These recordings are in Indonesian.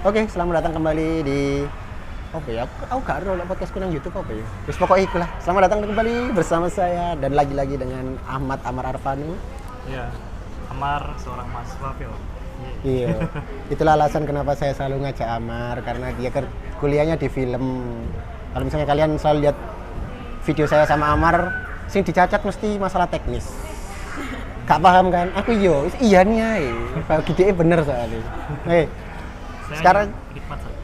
Oke, selamat datang kembali di apa ya? Aku gak ada podcastku nang YouTube apa ya? Terus pokoknya ikulah. Selamat datang kembali bersama saya dan lagi-lagi dengan Ahmad Amar Arfanu. Iya, Amar seorang mahasiswa film. Iya. Itulah alasan kenapa saya selalu ngajak Amar karena dia kuliahnya di film. Kalau misalnya kalian selalu lihat video saya sama Amar, sing dicacat mesti masalah teknis. Gak paham kan? Aku iya nih ae. Kalau gede bener soalnya. Sekarang nikmat saja.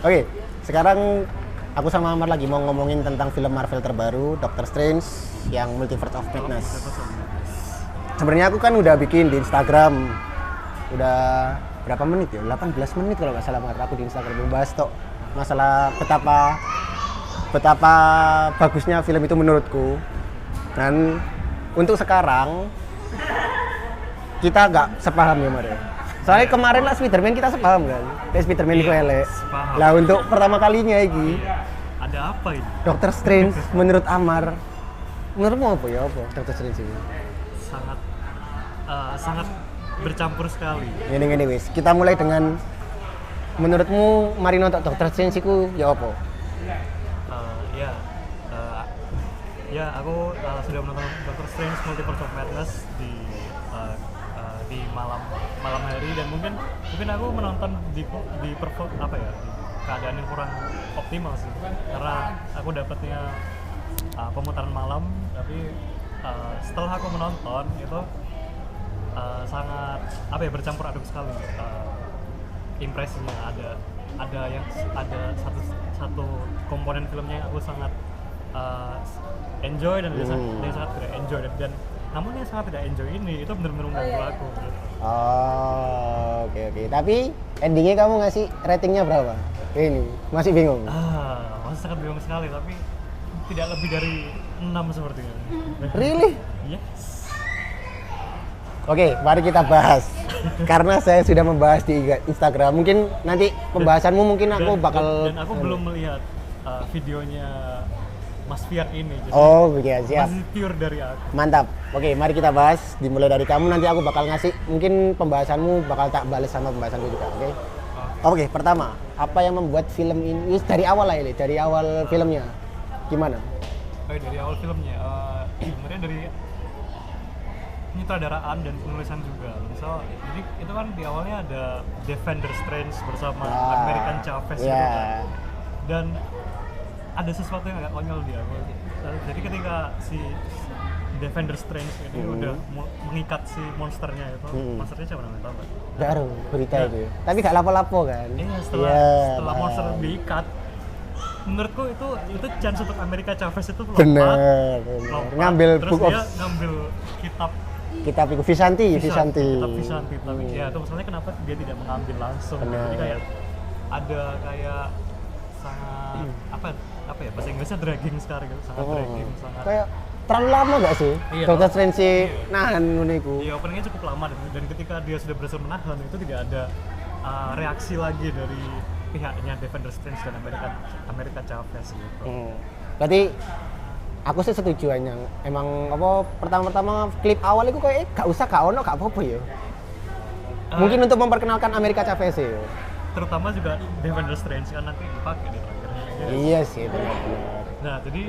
Oke, sekarang aku sama Amar lagi mau ngomongin tentang film Marvel terbaru, Doctor Strange yang Multiverse of Madness. Sebenarnya aku kan udah bikin di Instagram, udah berapa menit ya? 18 menit kalau nggak salah aku di Instagram membahas masalah betapa bagusnya film itu menurutku. Dan untuk sekarang kita nggak sepaham ya Mar. Soalnya kemarin lah Spiderman kita sepaham kan, Spiderman itu elek. Lah untuk pertama kalinya iki, ada apa ini? Doctor Strange menurut Amar, menurutmu apa ya apa Doctor Strange ini? Sangat bercampur sekali. Ini wis, kita mulai dengan menurutmu mari nonton Doctor Strange iku ya apa? Aku sudah menonton Doctor Strange Multiverse of Madness di malam hari dan mungkin aku menonton di keadaan yang kurang optimal sih karena aku dapatnya pemutaran malam, tapi setelah aku menonton itu sangat bercampur aduk sekali impresinya. Ada satu komponen filmnya yang aku sangat enjoy dan dia sangat tidak enjoy dan namun yang sangat tidak enjoy ini itu benar-benar mengganggu aku. Oh, oke. Tapi endingnya kamu ngasih ratingnya berapa? Ini masih bingung. Masih sangat bingung sekali, tapi tidak lebih dari 6 sepertinya. Really? Yes. Oke, mari kita bahas. Karena saya sudah membahas di Instagram. Mungkin nanti pembahasanmu mungkin aku bakal dan aku belum melihat videonya Mas Fiat ini. Jadi iya siap. Masih pure dari aku. Mantap. Oke, mari kita bahas. Dimulai dari kamu, nanti aku bakal ngasih. Mungkin pembahasanmu bakal tak balas sama pembahasanku juga. Oke, pertama, apa yang membuat film ini dari awal lah ini, dari awal filmnya gimana? Dari awal filmnya, sebenarnya dari penyutradaraan dan penulisan juga. Jadi itu kan di awalnya ada Defender Strange bersama American Chavez gitu kan. Dan ada sesuatu yang agak konyol di awal. Jadi ketika si Defender Strange ini udah mengikat si monsternya itu, monsternya siapa namanya tahu nggak? Baru berita itu ya. Tapi gak lapo-lapo kan? Iya, setelah monster diikat, menurutku itu chance untuk America Chavez itu lompat, ngambil terus book dia ngambil kitab itu Visanti. tapi ya itu masalahnya kenapa dia tidak mengambil langsung. Jadi kayak ada kayak sangat apa ya bahasa Inggrisnya dragging sekali gitu, sangat dragging, sangat kayak terlalu lama gak sih? Iya, Doctor Strange nahan ngono iku. Iya, openingnya cukup lama dan ketika dia sudah berhasil menahan itu tidak ada reaksi lagi dari pihaknya Defender Strange dan America Chavez gitu. Berarti aku sih setuju aja. Emang apa pertama-tama klip awal itu kayak gak usah gak apa-apa ya. Mungkin untuk memperkenalkan America Chavez ya. Terutama juga Defender Strange kan nanti dipakai di terakhir. Iya sih, benar-benar. Nah, jadi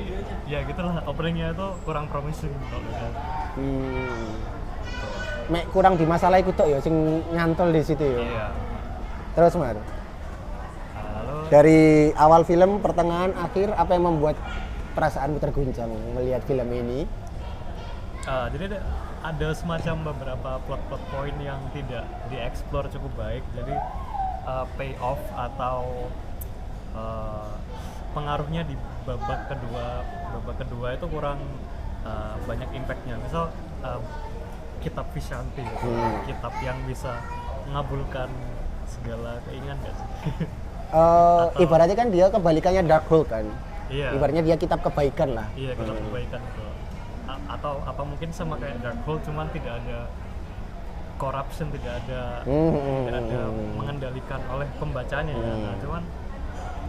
ya gitulah, openingnya itu kurang promising kalau gitu. Mek kurang di masalah iku tok ya sing nyantol di situ ya. Iya. Terus Mar. Lalu Dari awal film, pertengahan, akhir apa yang membuat perasaanmu terguncang melihat film ini? Jadi ada semacam beberapa plot point yang tidak dieksplor cukup baik. Jadi payoff atau pengaruhnya di babak kedua itu kurang banyak impactnya. Misal kitab Vishanti, kitab yang bisa mengabulkan segala keinginan nggak sih? Ibaratnya kan dia kebalikannya Darkhold kan. Iya. Ibaratnya dia kitab kebaikan lah. Iya, kitab kebaikan itu. Atau apa mungkin sama kayak Darkhold, cuman tidak ada corruption, tidak ada mengendalikan oleh pembacanya. Nah, cuman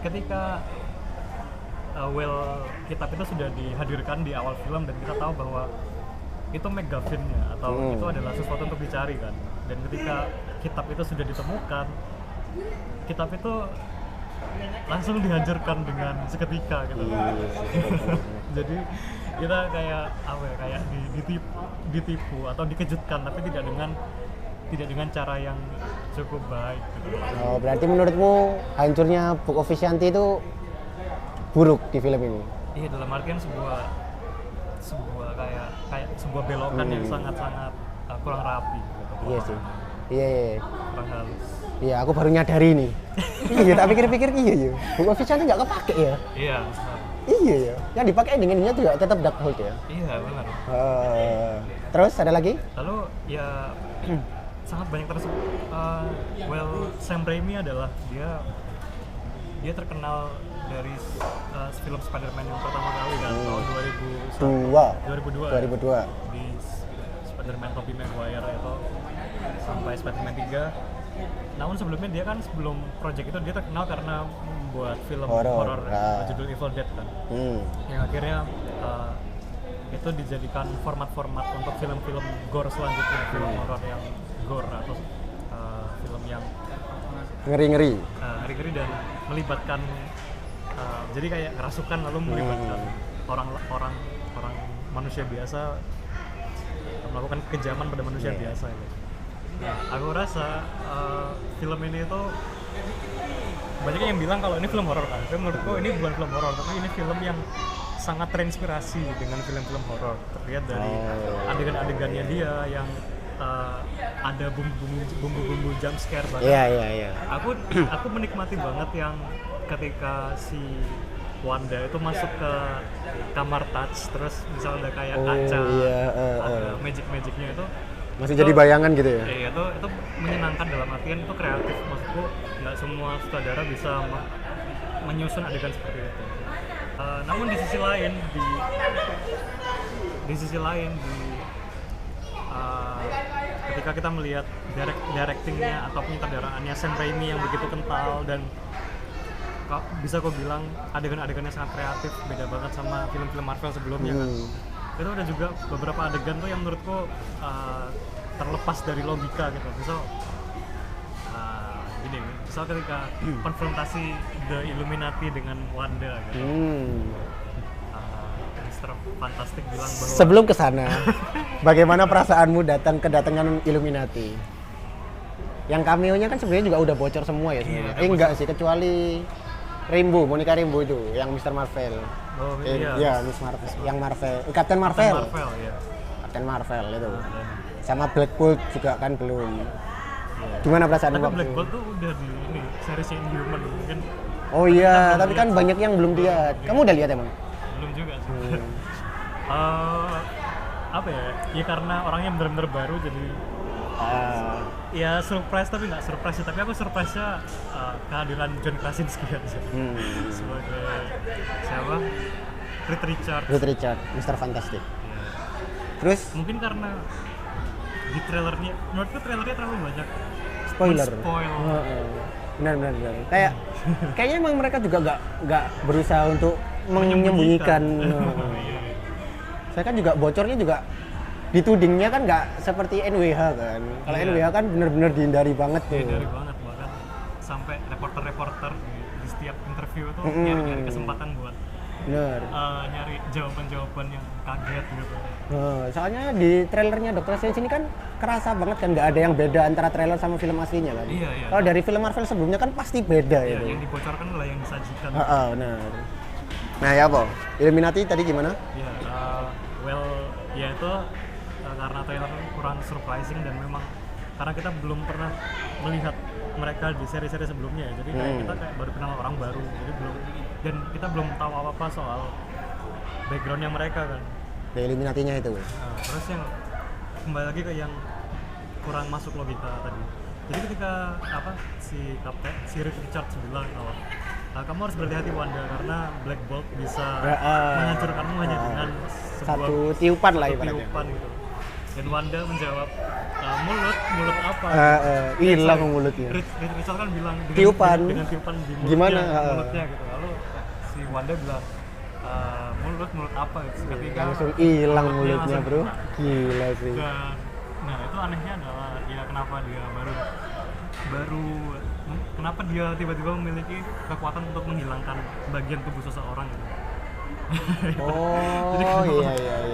ketika kitab itu sudah dihadirkan di awal film dan kita tahu bahwa itu McGuffin-nya atau itu adalah sesuatu untuk dicari kan. Dan ketika kitab itu sudah ditemukan, kitab itu langsung dihancurkan dengan seketika gitu. Jadi kita kayak apa ya, kayak ditipu atau dikejutkan, tapi tidak dengan cara yang cukup baik gitu. Oh, berarti menurutmu hancurnya Book of Vishanti itu buruk di film ini? Iya, dalam artian sebuah kayak sebuah belokan yang sangat-sangat kurang rapi gitu. Iya sih. Iya. Kurang halus. Iya, aku baru nyadari nih. Iya, tak pikir-pikir iya. Book of Vishanti nggak kepake ya? Iya. Iya ya. Yang dipakai ending-endingnya juga tetap Darkhold ya? Iya, benar. Terus ada lagi? Lalu ya sangat banyak Sam Raimi adalah dia terkenal dari film Spider-Man yang pertama kali kan tahun 2002 di Spider-Man Tobey Maguire itu sampai Spider-Man 3. Namun sebelumnya dia kan sebelum project itu dia terkenal karena membuat film horor judul Evil Dead kan. Yang akhirnya itu dijadikan format-format untuk film-film gore selanjutnya, film horor yang gore atau film yang ngeri-ngeri dan melibatkan jadi kayak kerasukan lalu melibatkan orang manusia biasa melakukan kekejaman pada manusia biasa gitu. Aku rasa film ini itu banyak yang bilang kalau ini film horor kan, tapi menurutku ini bukan film horor, tapi ini film yang sangat terinspirasi dengan film-film horor. Terlihat dari adegan-adegannya dia yang ada bumbu-bumbu jump scare banget. Iya. Aku menikmati banget yang ketika si Wanda itu masuk ke kamar touch, terus misalnya ada kayak kaca, ada magic-magicnya itu masih jadi bayangan gitu ya? Iya, itu menyenangkan dalam artian itu kreatif. Maksudku nggak semua sutradara bisa menyusun adegan seperti itu. Namun di sisi lain ketika kita melihat directingnya atau penyutradaraannya Sam Raimi yang begitu kental dan bisa kau bilang adegan-adegannya sangat kreatif, beda banget sama film-film Marvel sebelumnya kan. Itu ada juga beberapa adegan tuh yang menurutku terlepas dari logika gitu. Misal ketika konfrontasi The Illuminati dengan Wanda gitu. Mr. Fantastic bilang bahwa sebelum kesana, bagaimana perasaanmu kedatangan Illuminati? Yang cameo-nya kan sebenarnya juga udah bocor semua ya sebenarnya. Enggak sih, kecuali Monica Rambeau itu, yang Mr. Marvel. Iya, Miss Marvel, yang Marvel, Captain Marvel. Captain Marvel itu. Sama Black Bolt juga kan belum. Gimana perasaan waktu? Black Bolt tuh udah di ini series Inhuman mungkin. Oh iya, tapi kan banyak yang belum lihat. Kamu udah lihat emang? Belum juga sih. Apa ya? Ya karena orangnya benar-benar baru jadi ya surprise, tapi nggak surprise sih. Tapi aku surprise-nya kehadiran John Krasinski aja. Sebagai siapa? Reed Richard, Mr. Fantastic. Terus mungkin karena di trailernya, menurutku trailernya terlalu banyak spoiler. Benar. Kayaknya emang mereka juga nggak berusaha untuk menyembunyikan. Saya kan juga bocornya juga ditudingnya kan nggak seperti NWH kan. Kalau NWH kan benar-benar dihindari banget tuh. Dihindari banget, bahkan sampai reporter di setiap interview tuh nyari kesempatan buat nyari jawaban-jawaban yang kaget gitu. Soalnya di trailernya Doctor Strange ini kan kerasa banget kan, nggak ada yang beda antara trailer sama film aslinya kan. Iya. Kalau dari film Marvel sebelumnya kan pasti beda ya. Itu. Yang dibocorkan adalah yang disajikan. Benar. Nah ya apa? Illuminati tadi gimana? Ya, ya itu karena trailer kurang surprising dan memang karena kita belum pernah melihat mereka di seri-seri sebelumnya ya. Jadi kita kayak baru kenal orang baru. Jadi dan kita belum tahu apa-apa soal backgroundnya mereka kan. Illuminati-nya itu. Terus yang kembali lagi ke yang kurang masuk logika tadi. Jadi ketika si Reed Richards bilang kalau kamu harus berhati-hati Wanda karena Black Bolt bisa menghancurkanmu hanya dengan satu tiupan lah ibaratnya. Gitu. Dan Wanda menjawab mulut apa? Hilang mulutnya. Reed Richards kan bilang dengan tiupan di mulutnya gitu. Lalu si Wanda bilang mulut apa gitu. Ketika langsung hilang mulutnya bro. Gila sih. Nah itu anehnya adalah ya kenapa dia kenapa dia tiba-tiba memiliki kekuatan untuk menghilangkan bagian tubuh seseorang gitu. Jadi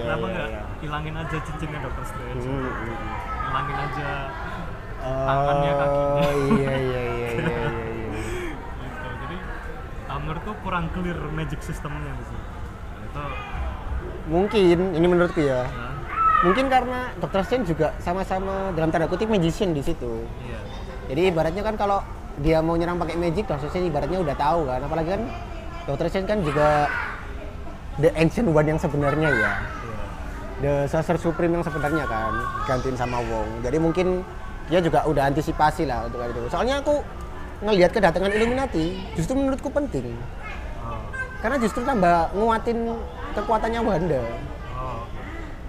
kenapa nggak hilangin aja cincinnya Doctor Strange, hilangin aja tangannya, kakinya. Iya. Gitu. Jadi menurutku kurang clear magic systemnya di sini. Itu Mungkin ini menurutku ya. nah, Mungkin karena Dr. Strange juga sama-sama dalam tanda kutip magician di situ. iya. Jadi ibaratnya kan kalau dia mau nyerang pakai magic, Dr. Strange ibaratnya udah tahu kan. Apalagi kan Dr. Strange kan juga the ancient one yang sebenarnya ya. Iya. The Sorcerer Supreme yang sebenarnya kan gantiin sama Wong. Jadi mungkin dia juga udah antisipasi lah untuk hal itu. Soalnya aku ngelihat kedatangan Illuminati justru menurutku penting. Oh. Karena justru tambah nguatin kekuatannya Wanda. Oh.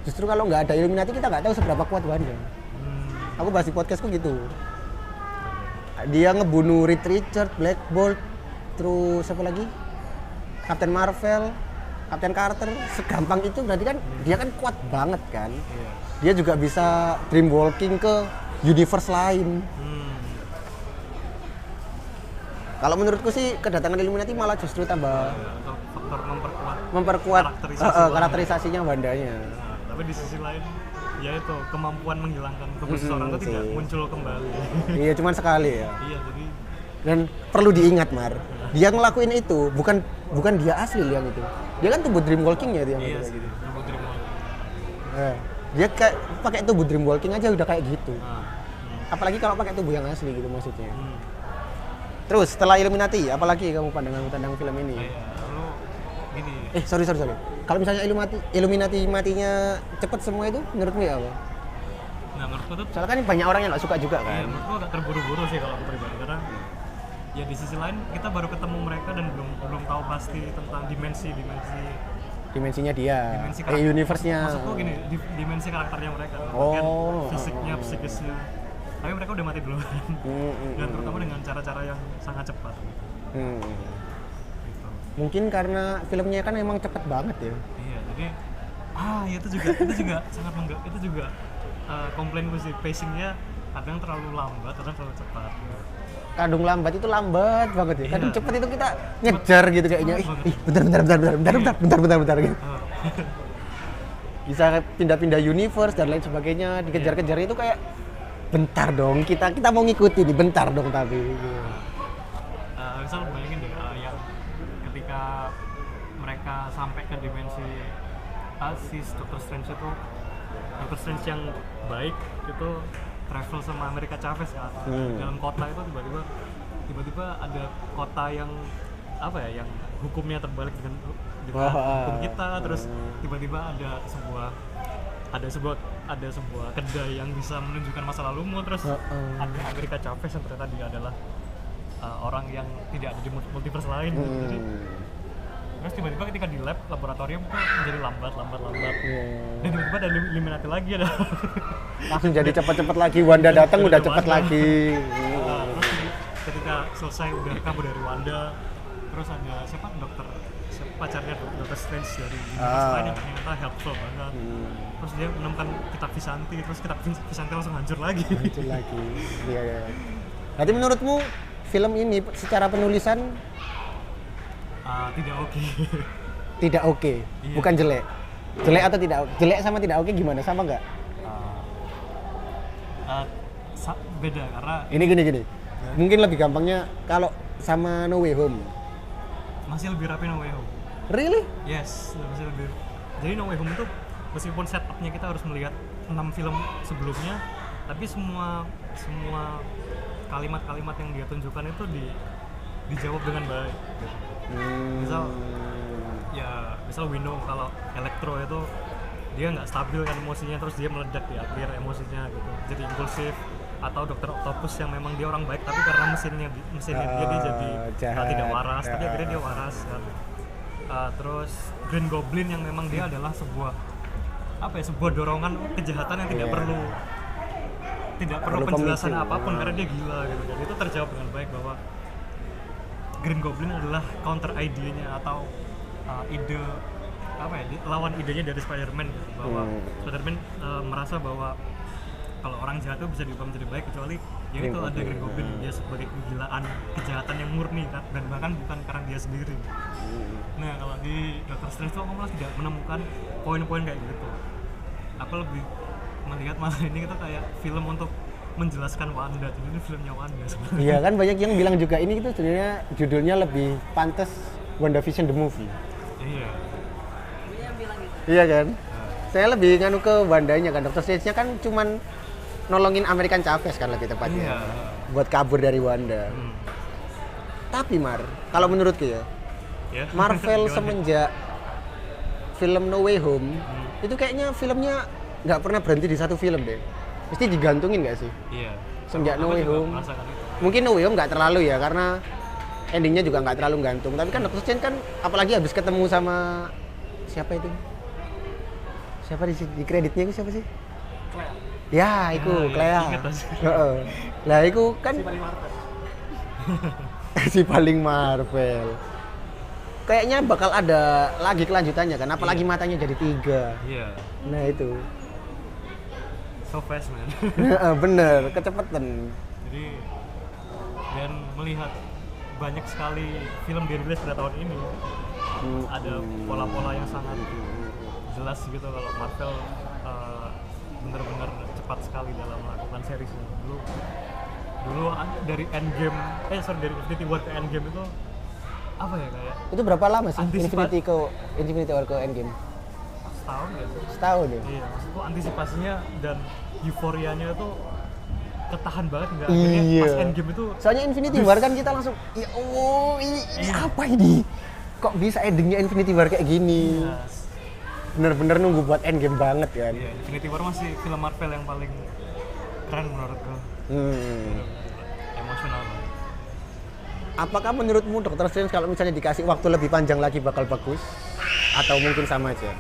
Justru kalau nggak ada Illuminati kita nggak tahu seberapa kuat Wanda. Aku bahas di podcastku gitu. Dia ngebunuh Reed Richards, Black Bolt, terus siapa lagi? Captain Marvel, Captain Carter, segampang itu berarti kan dia kan kuat banget kan. Iya. Dia juga bisa dream walking ke universe lain. Kalau menurutku sih kedatangan Illuminati malah justru tambah Untuk faktor memperkuat karakterisasi karakterisasinya Wandanya. Nah, tapi di sisi lain ya itu kemampuan menghilangkan tubuh seseorang itu tidak muncul kembali. Iya, cuman sekali ya. Iya, jadi Dan perlu diingat Mar, dia ngelakuin itu bukan dia asli yang itu. Dia kan tubuh dream walking-nya dia. iya sih, tubuh dream walking. Dia kayak pakai tubuh dream walking aja udah kayak gitu. Nah, Apalagi kalau pakai tubuh yang asli gitu maksudnya. Terus setelah Illuminati, apalagi kamu pandangan tentang film ini? lalu gini, Sorry. Kalau misalnya Illuminati matinya cepet semua itu, menurutmu ya apa? nah menurutku tuh Soalnya kan banyak orang yang nggak suka juga iya, kan. menurutku agak terburu-buru sih kalau aku pribadi, karena ya di sisi lain kita baru ketemu mereka dan belum tahu pasti tentang dimensi Dimensinya dia, karakter. universe-nya. Maksudku gini, dimensi karakternya mereka, Oh. bagian fisiknya, psikisnya. Tapi mereka udah mati duluan. Dan terutama dengan cara-cara yang sangat cepat. Gitu. Mungkin karena filmnya kan emang cepet banget ya. Iya, jadi itu juga sangat itu juga komplainku sih, pacingnya kadang terlalu lambat, kadang terlalu cepat. Kadung lambat itu lambat banget ya. Kadung Iya. cepet itu kita ngejar gitu kayaknya. Bentar gitu. Bisa pindah-pindah universe dan lain sebagainya, dikejar-kejar itu kayak bentar dong, kita mau ngikutin nih, bentar dong tapi. Misal bayangin deh, yang ketika mereka sampai ke dimensi si Doctor Strange itu, Doctor Strange yang baik itu travel sama America Chavez kan, dalam kota itu tiba-tiba ada kota yang apa ya, yang hukumnya terbalik dengan hukum kita, terus tiba-tiba ada sebuah kedai yang bisa menunjukkan masa lalumu, terus ada America Chavez yang ternyata dia adalah orang yang tidak ada di multiverse lain. Jadi terus tiba-tiba ketika di laboratorium itu menjadi lambat dan tiba-tiba ada Illuminati lagi, ada Langsung jadi cepet-cepet lagi, Wanda datang udah cepet Wanda. lagi. Terus ketika selesai udah kabur dari Wanda, terus ada pacarnya Doctor Strange dari universe lain yang ternyata helpful banget. Terus dia menemukan kitab Visanti, terus kitab Visanti langsung hancur lagi. Hancur lagi. Iya. Berarti menurutmu film ini secara penulisan Tidak oke. tidak oke, Iya. bukan jelek. Jelek atau tidak? Jelek sama tidak oke gimana? Sama nggak? Beda karena Gini. Mungkin lebih gampangnya kalau sama No Way Home. masih lebih rapi No Way Home. Really? Yes, masih lebih. Jadi No Way Home itu meskipun setupnya kita harus melihat 6 film sebelumnya, tapi semua kalimat-kalimat yang dia tunjukkan itu dijawab dengan baik. Misal we know kalau Electro itu dia nggak stabil kan emosinya, terus dia meledak di akhir emosinya gitu, jadi impulsif. Atau Dr. Octopus yang memang dia orang baik tapi karena mesinnya dia jadi jahat, tidak waras, tapi jahat. akhirnya dia waras kan. Terus Green Goblin yang memang dia adalah sebuah dorongan kejahatan yang tidak perlu penjelasan pemicu. apapun karena dia gila gitu. Dan itu terjawab dengan baik bahwa Green Goblin adalah counter idenya atau ide lawan idenya dari Spider-Man gitu, bahwa Spider-Man merasa bahwa kalau orang jahat tuh bisa diubah menjadi baik kecuali ya itu ada Green Goblin dia sebagai kegilaan kejahatan yang murni kan, dan bahkan bukan karena dia sendiri. Nah kalau di Doctor Strange tuh aku malah tidak menemukan poin-poin kayak gitu. Aku lebih melihat malah ini kita kayak film untuk menjelaskan Wanda, jadi ini filmnya Wanda sebenarnya. Iya kan, banyak yang bilang juga ini itu sebenarnya judulnya lebih pantas WandaVision the movie. Iya. Iya kan? Saya lebih nganu ke Wandanya kan, Doctor Strange-nya kan cuman nolongin American Chavez kan lebih tepatnya. Iya. Buat kabur dari Wanda. Tapi Mar, kalau menurutku ya, Ya. Marvel Gimana? semenjak film No Way Home itu kayaknya filmnya nggak pernah berhenti di satu film deh. Mesti digantungin nggak sih? Iya. Semenjak Aku No Way juga Home. merasakan itu. Mungkin No Way Home nggak terlalu ya, karena endingnya juga nggak terlalu gantung. Tapi kan Doctor Strange kan, apalagi habis ketemu sama siapa itu? Siapa di kreditnya itu siapa sih? Ya, itu Ya, Clea. ingat aja. Heeh. Lah itu kan Si paling Marvel. si paling Marvel. Kayaknya bakal ada lagi kelanjutannya kan, apalagi matanya jadi 3. Iya. Nah itu. So fast man. Bener, kecepatan. Jadi dan melihat banyak sekali film dirilis pada tahun ini ada pola-pola yang sangat jelas gitu kalau Marvel benar-benar cepat sekali dalam melakukan seriesnya. Dulu dari Endgame, dari Infinity War ke Endgame itu apa ya kayak Itu berapa lama sih Antisipat- Infinity War ke Endgame? setahun ya tuh. Setahun ya? Iya, maksudku antisipasinya dan euforianya itu ketahan banget nggak Iya. akhirnya pas Endgame itu Soalnya Infinity War kan kita langsung, ya Allah, ini Iya. apa ini? Kok bisa endingnya Infinity War kayak gini? ya, Bener-bener nunggu buat Endgame banget kan? iya, Infinity War masih film Marvel yang paling keren menurutku. Emosional banget. Apakah menurutmu Doctor Strange kalau misalnya dikasih waktu lebih panjang lagi bakal bagus? Atau mungkin sama aja?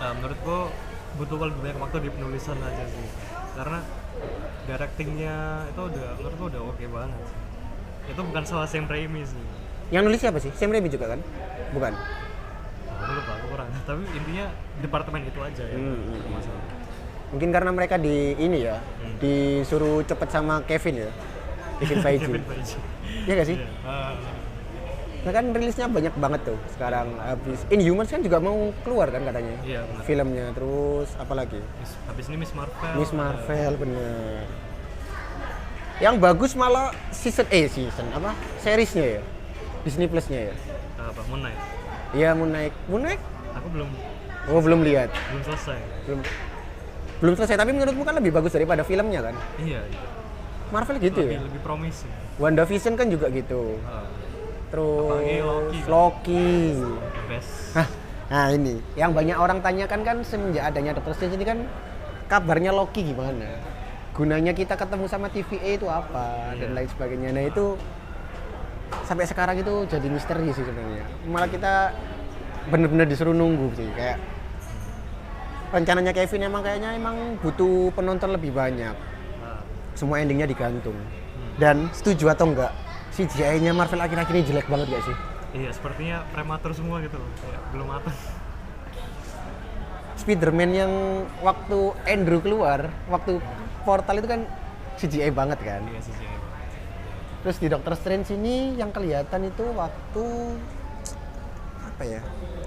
Menurutku butuh lebih banyak waktu di penulisan aja sih, karena directingnya itu menurutku udah oke banget. Itu bukan salah Sam Raimi sih. Yang nulis siapa sih? Sam Raimi juga kan? Bukan? Aku lupa, aku kurang. Tapi intinya departemen itu aja ya. Masalah. Mungkin karena mereka di ini ya, disuruh cepet sama Kevin ya, Kevin Feige. Kevin Feige. Iya gak sih? Iya. Nah kan rilisnya banyak banget tuh sekarang. Habis Inhumans kan juga mau keluar kan katanya. Iya, benar. Filmnya, terus apa lagi? Habis ini Miss Marvel. Miss Marvel, bener. Yang bagus malah season apa? Seriesnya ya, Disney Plus-nya ya. Apa Moon Knight. Iya, Moon Knight. Aku belum Lihat. selesai. Belum selesai, tapi menurutmu kan lebih bagus daripada filmnya kan? Iya. Marvel gitu ya. Lebih promising. WandaVision kan juga gitu. Terus Apalagi Loki. The best. Nah ini, yang banyak orang tanyakan kan semenjak adanya Doctor Strange ini kan kabarnya Loki gimana? Gunanya kita ketemu sama TVA itu apa dan lain sebagainya. Nah itu sampai sekarang itu jadi misteri sih sebenarnya. Malah kita bener-bener disuruh nunggu sih, kayak rencananya Kevin emang butuh penonton lebih banyak. Semua endingnya digantung. Dan setuju atau enggak, CGI-nya Marvel akhir-akhir ini jelek banget gak sih? Iya, sepertinya prematur semua gitu loh. Kayak belum matang. Spider-Man yang waktu Andrew keluar, waktu portal itu kan CGI banget kan. Iya sih. Terus di Doctor Strange ini yang kelihatan itu waktu apa ya?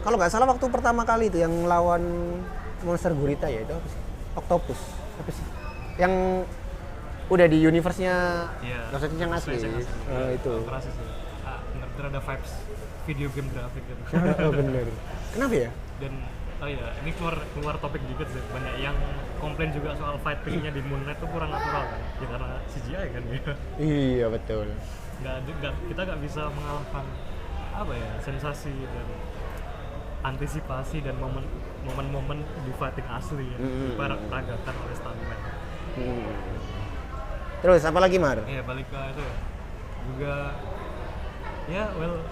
Kalau nggak salah waktu pertama kali itu yang lawan monster gurita ya, itu apa sih? Octopus. Apa sih? Yang udah di universe-nya Doctor Strange yang asli. Itu. Kerasa sih. Bener-bener ada vibes video game grafik gitu. Bener. Kenapa ya? Dan ini keluar topik dikit sih. Banyak yang komplain juga soal fighting-nya di Moon Knight tuh kurang natural kan. Ya karena CGI kan dia. Iya betul. Kita nggak bisa mengalahkan sensasi dan antisipasi dan momen-momen di fighting asli ya. Diperagakan oleh stuntman. Terus apa lagi Mar? Iya, balik ke itu ya. Juga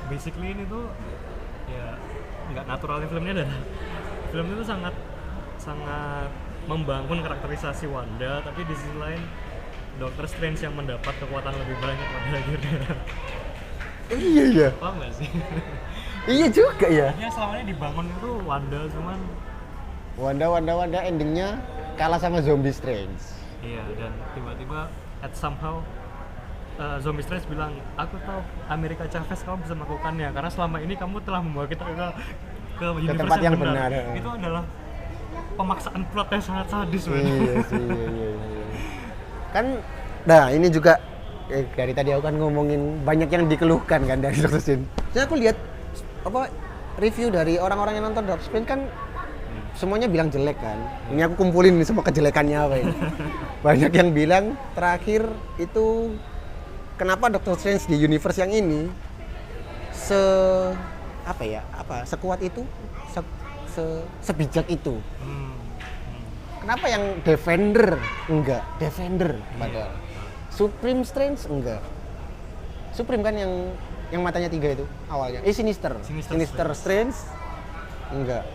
basically ini tuh ya nggak naturalnya filmnya, dan film itu sangat membangun karakterisasi Wanda, tapi di sisi lain Doctor Strange yang mendapat kekuatan lebih banyak pada akhirnya. Iya. Paham nggak sih? Iya juga ya. Ya selama ini dibangun itu Wanda, cuman Wanda endingnya kalah sama Zombie Strange. Iya, dan tiba-tiba at somehow Zombie Strange bilang, aku tahu America Chavez kamu bisa melakukannya karena selama ini kamu telah membawa kita ke universe tempat yang benar. Itu adalah pemaksaan plot yang sangat sadis. Iya sih, iya. Kan, nah ini juga dari tadi aku kan ngomongin banyak yang dikeluhkan kan dari Doctor Strange. Jadi aku lihat apa review dari orang-orang yang nonton Doctor Strange kan semuanya bilang jelek kan. Ini aku kumpulin nih semua kejelekannya apa ini. Banyak yang bilang terakhir itu kenapa Doctor Strange di universe yang ini sekuat itu, sebijak itu. Kenapa yang Defender enggak? Defender padahal. Supreme Strange enggak. Supreme kan yang matanya 3 itu awalnya. Sinister Strange enggak.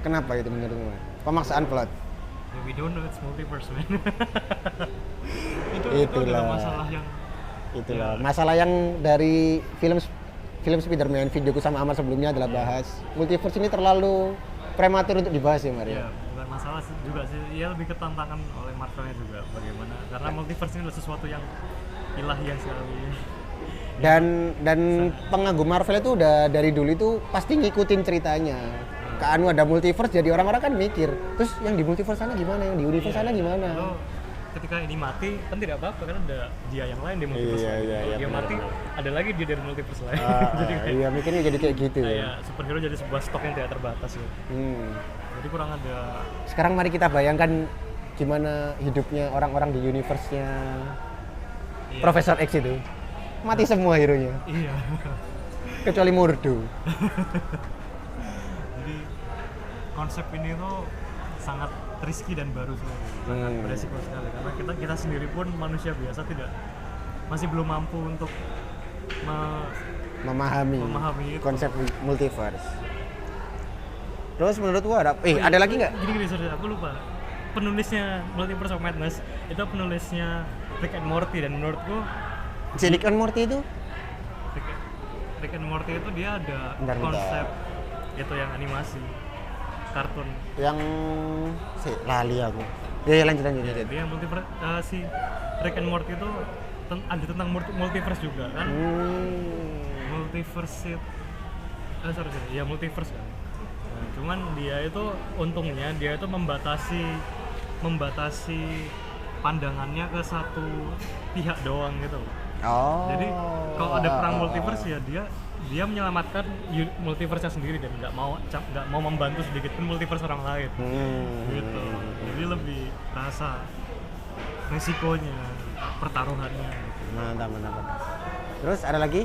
Kenapa itu menurutmu? Pemaksaan plot. We don't know it's multiverse, man. Itu adalah masalah yang masalah yang dari film Spider-Man videoku sama Amar sebelumnya adalah bahas multiverse ini terlalu prematur untuk dibahas ya Maria. Iya, bukan masalah juga sih. Ya lebih ketantangan oleh Marvelnya juga bagaimana karena multiverse ini adalah sesuatu yang ilahian sekali. Dan pengagum Marvel itu udah dari dulu itu pasti ngikutin ceritanya. Keanu ada multiverse jadi orang-orang kan mikir, terus yang di multiverse sana gimana, yang di universe sana gimana? Lo ketika ini mati kan tidak apa-apa karena ada dia yang lain di multiverse. Kalau dia mati ada lagi dia dari multiverse lain. Iya mikirnya jadi kayak gitu ya. Superhero jadi sebuah stok yang tidak terbatas ya. Jadi kurang ada. Sekarang mari kita bayangkan gimana hidupnya orang-orang di universe-nya Profesor X itu. Mati semua hero-nya. Iya. Kecuali Mordo. Jadi konsep ini tuh sangat risky dan baru sekali, sangat beresiko sekali karena kita sendiri pun manusia biasa masih belum mampu untuk memahami itu. Konsep multiverse. Terus menurut gua ada lagi nggak? Gini, sorry, aku lupa. Penulisnya Multiverse of Madness itu penulisnya Rick and Morty dan menurutku Rick and Morty itu? Rick and Morty itu dia ada konsep itu yang animasi kartun yang lali aku. Ya lanjut. Dia multiverse si Rick and Morty itu ada tentang multiverse juga kan. Multiverse multiverse kan. Nah, cuman dia itu untungnya dia itu membatasi pandangannya ke satu pihak doang gitu. Jadi kalau ada perang multiverse ya dia menyelamatkan multiverse-nya sendiri dan nggak mau membantu sedikit pun multiverse orang lain. Gitu. Jadi lebih rasa resikonya, pertaruhannya. Mantap. Terus ada lagi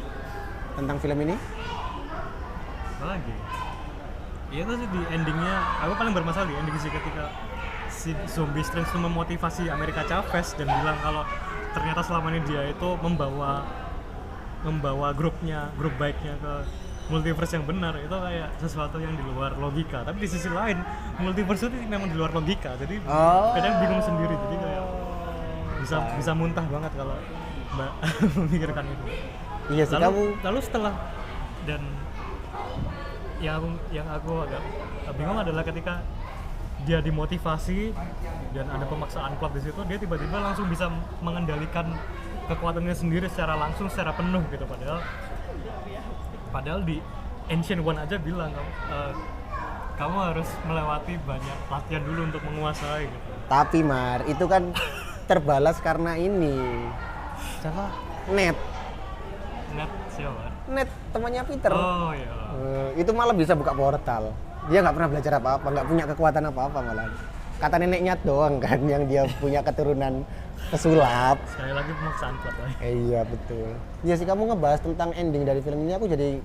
tentang film ini? Apa lagi? Ya itu sih di endingnya, aku paling bermasalah di ending sih ketika si Zombie Strange itu memotivasi America Chavez dan bilang kalau ternyata selama ini dia itu membawa grup baiknya ke multiverse yang benar. Itu kayak sesuatu yang di luar logika, tapi di sisi lain multiverse itu memang di luar logika, jadi kadang bingung sendiri, jadi kayak bisa muntah banget kalau memikirkan itu. Iya sih. Lalu setelah dan yang aku agak bingung adalah ketika dia dimotivasi dan ada pemaksaan plot di situ, dia tiba-tiba langsung bisa mengendalikan kekuatannya sendiri secara langsung, secara penuh gitu. Padahal di Ancient One aja bilang kamu harus melewati banyak latihan dulu untuk menguasai gitu. Tapi Mar, itu kan terbalas karena ini. Siapa? Ned Siapa? Ned temannya Peter. Oh iya. Itu malah bisa buka portal. Dia nggak pernah belajar apa-apa, nggak punya kekuatan apa-apa malah. Kata neneknya doang kan yang dia punya keturunan pesulap. Sekali lagi pemaksaan plot lagi. Iya betul. Ya sih, kamu ngebahas tentang ending dari film ini, aku jadi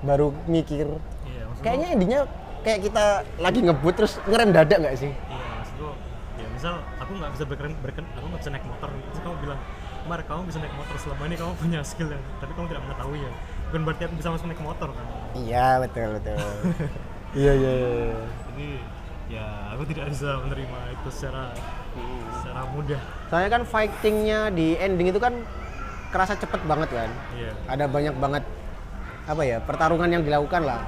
baru mikir. Iya, kayaknya endingnya kayak kita lagi ngebut terus ngerem dadak nggak sih? Iya, maksudku ya misal aku nggak bisa aku nggak bisa naik motor, terus kamu bilang, Mar, kamu bisa naik motor, selama ini kamu punya skill yang tapi kamu tidak mengetahui ya, bukan berarti aku bisa langsung naik motor kan? Iya betul. Iya. Jadi ya aku tidak bisa menerima itu secara mudah. Soalnya kan fightingnya di ending itu kan kerasa cepet banget kan. Iya. Ada banyak banget pertarungan yang dilakukan lah.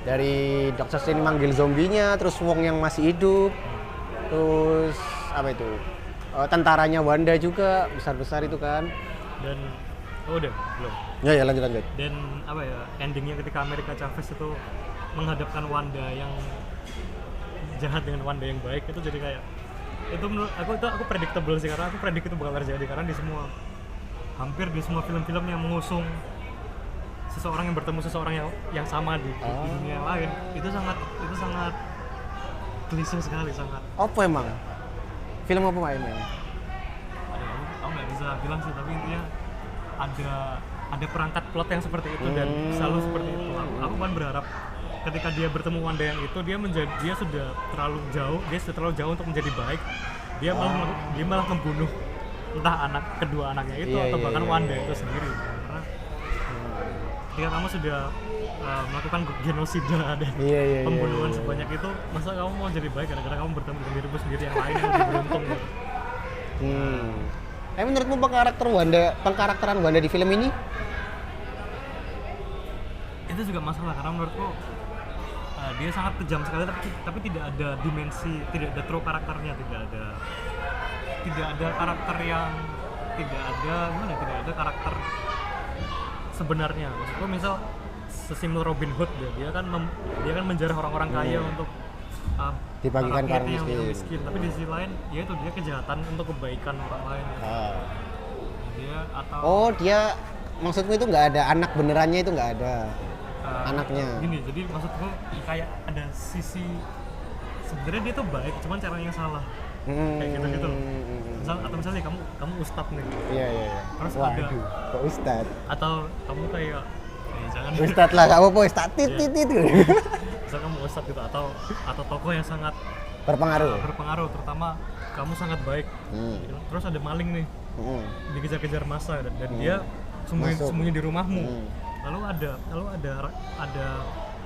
Dari Dr. Strange manggil zombinya, terus Wong yang masih hidup, terus apa itu? Tentaranya Wanda juga besar-besar itu kan. Dan udah belum. Ya lanjut. Dan apa ya, endingnya ketika America Chavez itu menghadapkan Wanda yang jahat dengan Wanda yang baik, itu jadi kayak itu menurut aku predictable sih, karena aku predik itu bakal terjadi karena hampir di semua film-film yang mengusung seseorang yang bertemu seseorang yang sama di dunia lain, itu sangat klise sekali, sangat. Apa emang? Film apa emang? Aku nggak bisa bilang sih, tapi intinya ada perangkat plot yang seperti itu dan selalu seperti itu. Aku kan berharap ketika dia bertemu Wanda yang itu, dia sudah terlalu jauh untuk menjadi baik. Dia malah membunuh entah kedua anaknya itu atau bahkan Wanda itu sendiri. Karena ketika kamu sudah melakukan genosida dan pembunuhan sebanyak itu, masa kamu mau jadi baik gara-gara kamu bertemu dengan dirimu sendiri yang lain yang lebih beruntung gitu. Menurutmu pengkarakteran Wanda di film ini? Itu juga masalah karena menurutku dia sangat kejam sekali, tapi tidak ada dimensi, tidak ada true karakternya, tidak ada karakter yang tidak ada karakter sebenarnya. Maksudku misal sesimpel Robin Hood dia kan menjarah orang-orang kaya untuk dibagikan ke orang miskin. Tapi di sisi lain ya itu dia kejahatan untuk kebaikan orang lain. Dia maksudmu itu nggak ada anak benerannya, itu nggak ada anaknya. Gini, jadi maksudku kayak ada sisi sebenarnya dia tuh baik, cuman caranya yang salah. Kayak gitu. Misalnya kamu ustad nih. Iya. Terus ada kok ustad? Atau kamu kayak jangan ustad lah, kamu apa ustad titit. Misal kamu ustad gitu atau tokoh yang sangat berpengaruh, terutama kamu sangat baik. Terus ada maling nih. Dikejar-kejar massa dan dia sembunyi di rumahmu. Lalu ada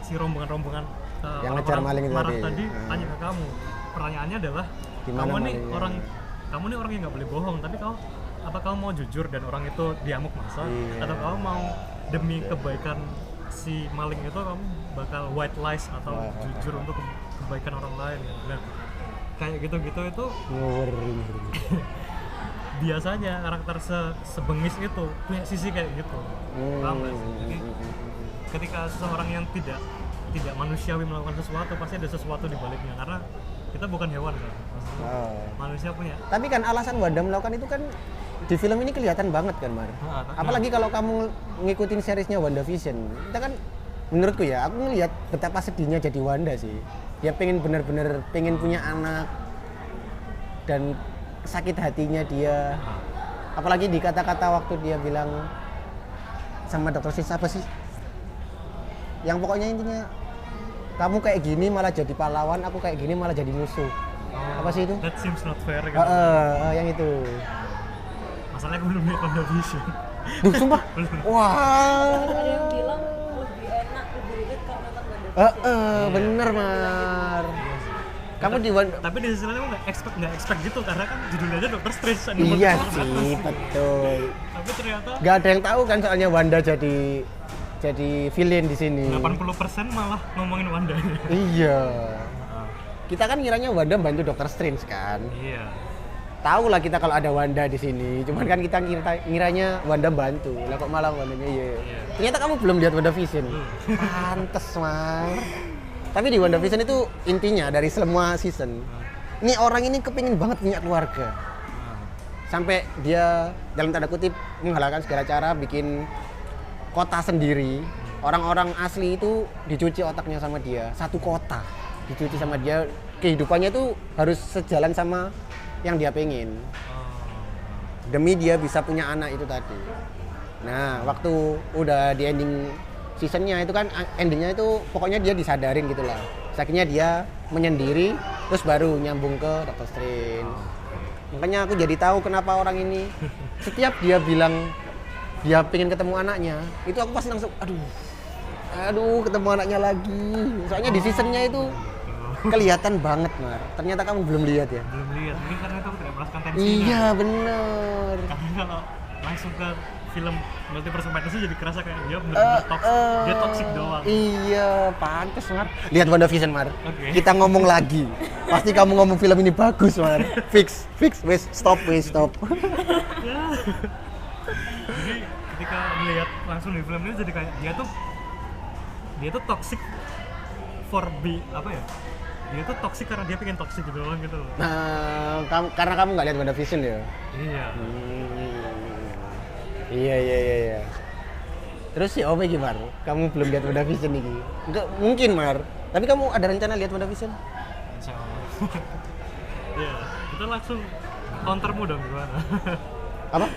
si rombongan yang ngejar maling tadi tanya ke kamu. Pertanyaannya adalah kamu nih orang yang nggak boleh bohong, tapi kamu mau jujur dan orang itu diamuk massa, atau kamu mau demi kebaikan si maling itu kamu bakal white lies atau jujur untuk kebaikan orang lain. Nah, kayak gitu-gitu itu biasanya karakter sebengis itu punya sisi kayak gitu. Paham gak sih? Jadi ketika seseorang yang tidak manusiawi melakukan sesuatu, pasti ada sesuatu di baliknya, karena kita bukan hewan kan. Manusia punya. Tapi kan alasan Wanda melakukan itu kan di film ini kelihatan banget kan, Mar. Apalagi kalau kamu ngikutin seriesnya WandaVision, kita kan menurutku ya, aku ngelihat betapa sedihnya jadi Wanda sih. Dia bener-bener pengen punya anak dan sakit hatinya dia. Apalagi di kata-kata waktu dia bilang sama Dr. Strange apa sih? Yang pokoknya intinya kamu kayak gini malah jadi pahlawan, aku kayak gini malah jadi musuh. Apa sih itu? That seems not fair gitu. Yang itu. Masalahnya aku belum lihat WandaVision. Sumpah? Wah. Ada yang bilang lebih enak, lebih ribet kalau nonton WandaVision. Bener, Mar. Kamu tapi di sisi lain aku nggak expect gitu, karena kan judulnya aja Dr. Strange. Iya sih, betul. Tapi ternyata nggak ada yang tahu kan soalnya Wanda jadi villain di sini. 80% malah ngomongin Wanda. Iya. Kita kan ngiranya Wanda bantu Dr. Strange kan. Iya. Tahu lah kita kalau ada Wanda di sini. Cuman kan kita ngiranya Wanda bantu. Lah kok malah Wandanya iya. Ternyata kamu belum lihat WandaVision. Pantes, Mar. Tapi di WandaVision itu intinya dari semua season, ini orang ini kepingin banget punya keluarga. Sampai dia dalam tanda kutip menghalalkan segala cara bikin kota sendiri. Orang-orang asli itu dicuci otaknya sama dia. Satu kota dicuci sama dia. Kehidupannya itu harus sejalan sama yang dia pengen. Demi dia bisa punya anak itu tadi. Nah, waktu udah di ending seasonnya itu kan endingnya itu pokoknya dia disadarin gitu lah. Akhirnya dia menyendiri terus baru nyambung ke Dr. Strange. Makanya aku jadi tahu kenapa orang ini setiap dia bilang dia pengen ketemu anaknya, itu aku pasti langsung aduh ketemu anaknya lagi. Soalnya di seasonnya itu kelihatan banget, Mar. Ternyata kamu belum lihat ya? Belum lihat, mungkin karena itu tidak merasakan tensinya. Iya bener. Karena kalau langsung ke film Multiverse of Madness jadi kerasa kayak dia bener-bener toxic, dia toxic doang. Iya, pantes Mar. Lihat WandaVision Mar. Oke. Kita ngomong lagi. Pasti kamu ngomong film ini bagus Mar. Fix, wes stop. Jadi ketika melihat langsung di film ini jadi kayak dia tuh toxic for apa ya? Dia tuh toxic karena dia pengen toxic gitu doang gitu loh. Nah, karena kamu nggak lihat WandaVision ya? Iya. Iya. Terus ya apa gimana? Kamu belum lihat WandaVision nih? Enggak mungkin Mar. Tapi kamu ada rencana lihat WandaVision? Insya Allah. Iya, kita langsung countermu dong gimana? Apa?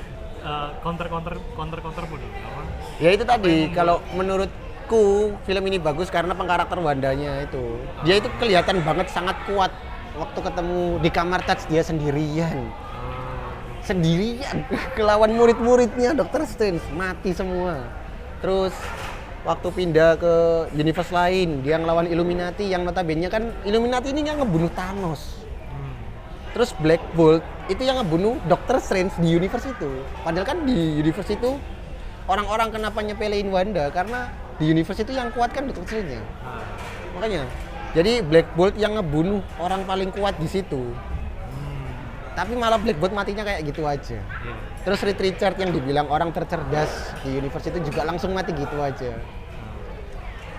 Countermu dong. Apa? Ya itu tadi, kalau menurutku film ini bagus karena pengkarakter Wandanya itu. Dia itu kelihatan banget sangat kuat waktu ketemu di kamar touch dia sendirian. Kelawan murid-muridnya Dr. Strange mati semua. Terus waktu pindah ke universe lain dia ngelawan Illuminati yang notabene kan Illuminati ini yang ngebunuh Thanos. Terus Black Bolt itu yang ngebunuh Dr. Strange di universe itu. Padahal kan di universe itu orang-orang kenapa nyepelein Wanda karena di universe itu yang kuat kan Dr. Strange. Makanya jadi Black Bolt yang ngebunuh orang paling kuat di situ. Tapi malah Black Bolt matinya kayak gitu aja. Terus Reed Richards yang dibilang orang tercerdas di universe itu juga langsung mati gitu aja.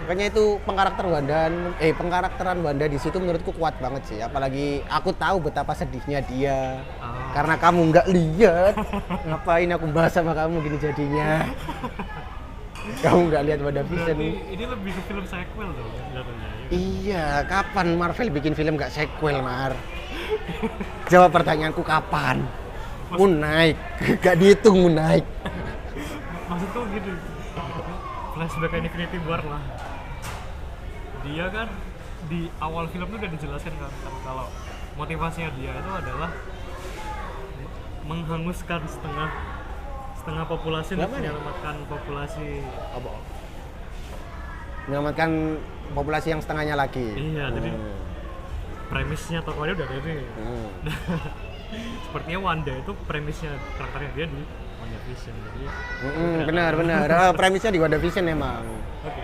Makanya itu pengkarakteran Wanda di situ menurutku kuat banget sih. Apalagi aku tahu betapa sedihnya dia. Karena kamu nggak lihat, ngapain aku bahas sama kamu gini jadinya. Kamu nggak lihat WandaVision. Ini lebih ke film sequel dong jatuhnya. Iya, kapan Marvel bikin film nggak sequel, Mar? Jawab pertanyaanku kapan? Moon Knight, gak dihitung Moon Knight. Maksudku gitu. Flashback Infinity War lah. Dia kan di awal film tuh udah dijelaskan kan kalau motivasinya dia itu adalah menghanguskan setengah populasi untuk menyelamatkan populasi menyelamatkan populasi yang setengahnya lagi. Iya, jadi premisnya tokohnya udah ada nih. Sepertinya Wanda itu premisnya karakternya dia di WandaVision. Jadi benar. Premisnya di WandaVision emang. Oke.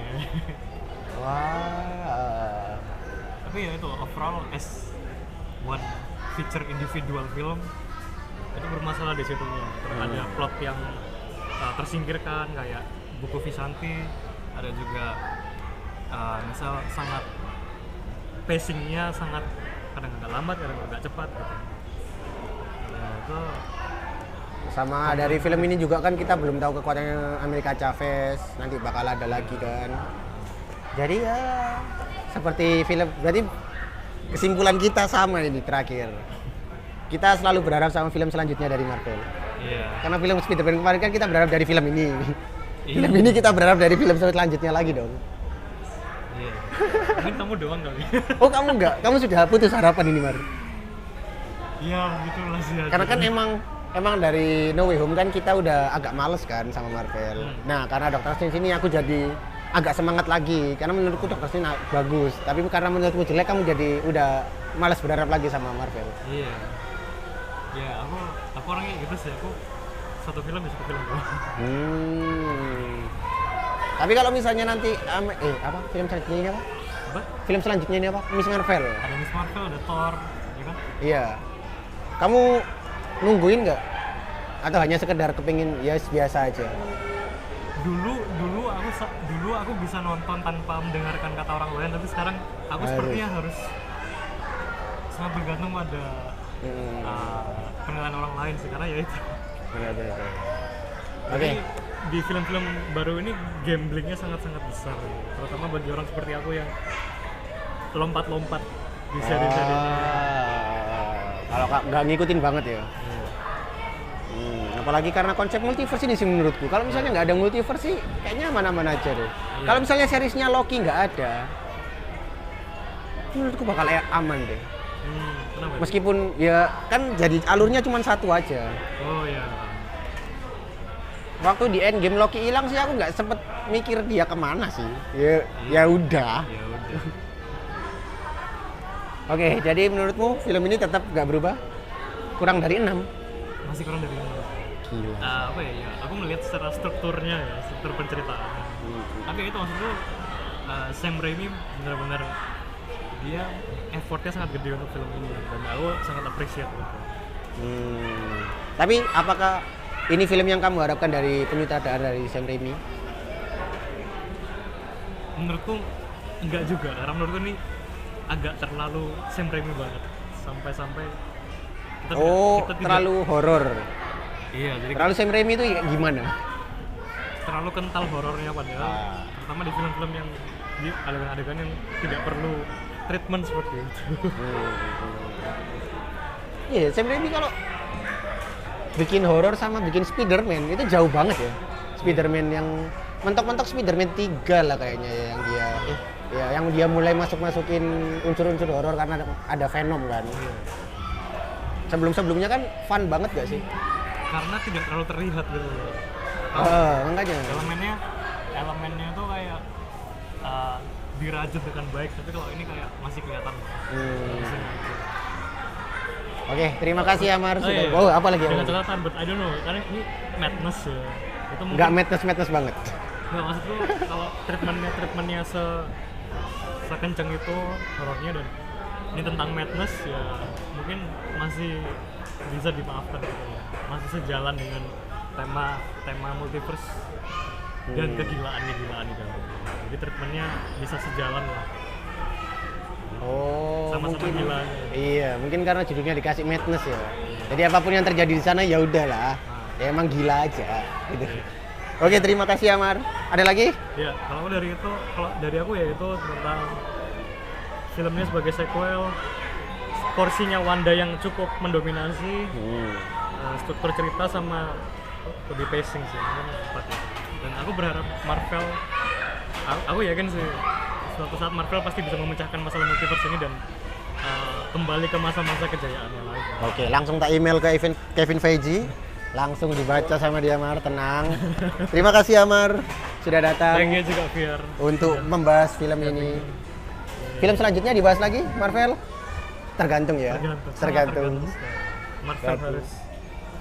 Wah. Tapi ya itu overall as one feature individual film itu bermasalah di situ. Terus ada plot yang tersingkirkan kayak buku Visanti, ada juga misal sangat pacingnya sangat kadang agak lambat, kadang agak cepat gitu. Ya itu sama dari film ini juga kan kita belum tahu kekuatannya America Chavez, nanti bakal ada lagi kan. Jadi ya seperti film, berarti kesimpulan kita sama ini terakhir. Kita selalu berharap sama film selanjutnya dari Marvel. Iya. Karena film Spider-Man kemarin kan kita berharap dari film ini. Iya. Film ini kita berharap dari film selanjutnya lagi dong. Iya. Mungkin kamu doang kali. Oh kamu enggak? Kamu sudah putus harapan ini Mar? Iya, begitulah sih. Karena kan emang dari No Way Home kan kita udah agak males kan sama Marvel. Nah karena Doctor Strange ini aku jadi agak semangat lagi. Karena menurutku Doctor Strange bagus. Tapi karena menurutku jelek kamu jadi udah malas berharap lagi sama Marvel. Iya. Ya aku orangnya gitu sih. Aku satu film bisa film doang. Tapi kalau misalnya nanti film selanjutnya ini apa? Apa? Film selanjutnya ini apa? Miss Marvel. Ada Miss Marvel, ada Thor, ya kan? Iya. Kamu nungguin nggak? Atau hanya sekedar kepingin ya biasa aja? Dulu aku bisa nonton tanpa mendengarkan kata orang lain, tapi sekarang aku sepertinya harus sangat bergantung pada penilaian orang lain sih, karena ya itu. Benar. Oke. Di film-film baru ini gamblingnya sangat-sangat besar, terutama bagi orang seperti aku yang lompat-lompat di seri-serinya. Kalau nggak ngikutin banget ya. Apalagi karena konsep multiverse ini sih menurutku. Kalau misalnya nggak ada multiverse sih, kayaknya mana-mana aja deh. Kalau misalnya seriesnya Loki nggak ada, menurutku bakal aman deh. Kenapa? Meskipun ya kan jadi alurnya cuma satu aja. Oh ya. Waktu di Endgame Loki hilang sih aku nggak sempet mikir dia kemana sih. Ya udah. Ya udah. Oke, jadi menurutmu film ini tetap nggak berubah? Kurang dari 6? Masih kurang dari 6. Gila. apa ya, aku melihat secara strukturnya ya, struktur penceritaan. Tapi itu maksudku Sam Raimi benar-benar dia effortnya sangat gede untuk film ini dan aku sangat appreciate itu. Tapi apakah ini film yang kamu harapkan dari penyutradara dari Sam Raimi? Menurutku enggak juga, karena menurutku ini agak terlalu Sam Raimi banget sampai-sampai kita terlalu horor. iya, jadi Terlalu Sam Raimi itu gimana? terlalu kental horornya padahal terutama di film-film yang di adegan-adegan yang tidak perlu treatment seperti itu. Iya, Sam Raimi kalau bikin horor sama bikin Spider-Man itu jauh banget ya. Spider-Man yang mentok-mentok Spider-Man 3 lah kayaknya ya, yang dia yang dia mulai masukin unsur-unsur horor karena ada Venom kan. Sebelum-sebelumnya kan fun banget gak sih? Karena tidak terlalu terlihat gitu. Makanya. Elemennya tuh kayak dirajut dengan baik, tapi kalau ini kayak masih kelihatan. Oke, terima kasih Amar. Iya. Apa lagi? Dengan catatan, but I don't know, karena ini madness ya. Itu mungkin Nggak madness banget. nggak, maksudku kalau treatmentnya sekenceng itu horornya, dan ini tentang madness ya mungkin masih bisa dimaafkan gitu ya. Masih sejalan dengan tema multiverse dan kegilaan di dalam. Jadi treatmentnya bisa sejalan lah. Sama-sama Mungkin gila. Iya, mungkin karena judulnya dikasih madness ya. Jadi apapun yang terjadi di sana ya udahlah. Ya emang gila aja gitu. Oke, terima kasih Amar. Ada lagi? Ya, kalau dari aku ya itu tentang filmnya sebagai sequel, porsinya Wanda yang cukup mendominasi, struktur cerita sama lebih pacing sih, mungkin tepat itu. Dan aku berharap Marvel, aku yakin sih suatu saat Marvel pasti bisa memecahkan masalah multiverse ini dan kembali ke masa-masa kejayaannya lagi. Oke, langsung tak email ke Kevin Feige. Langsung dibaca sama dia Amar, tenang. Terima kasih Amar sudah datang Thank you juga Fier untuk membahas film ini. Film selanjutnya dibahas lagi Marvel? Tergantung ya. Tergantung. Marvel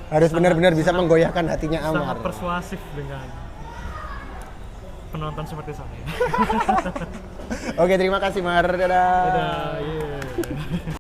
Harus benar-benar bisa menggoyahkan hatinya Amar. sangat persuasif dengan penonton seperti saya. Oke, terima kasih Mar. Dadah. Dadah, yeah.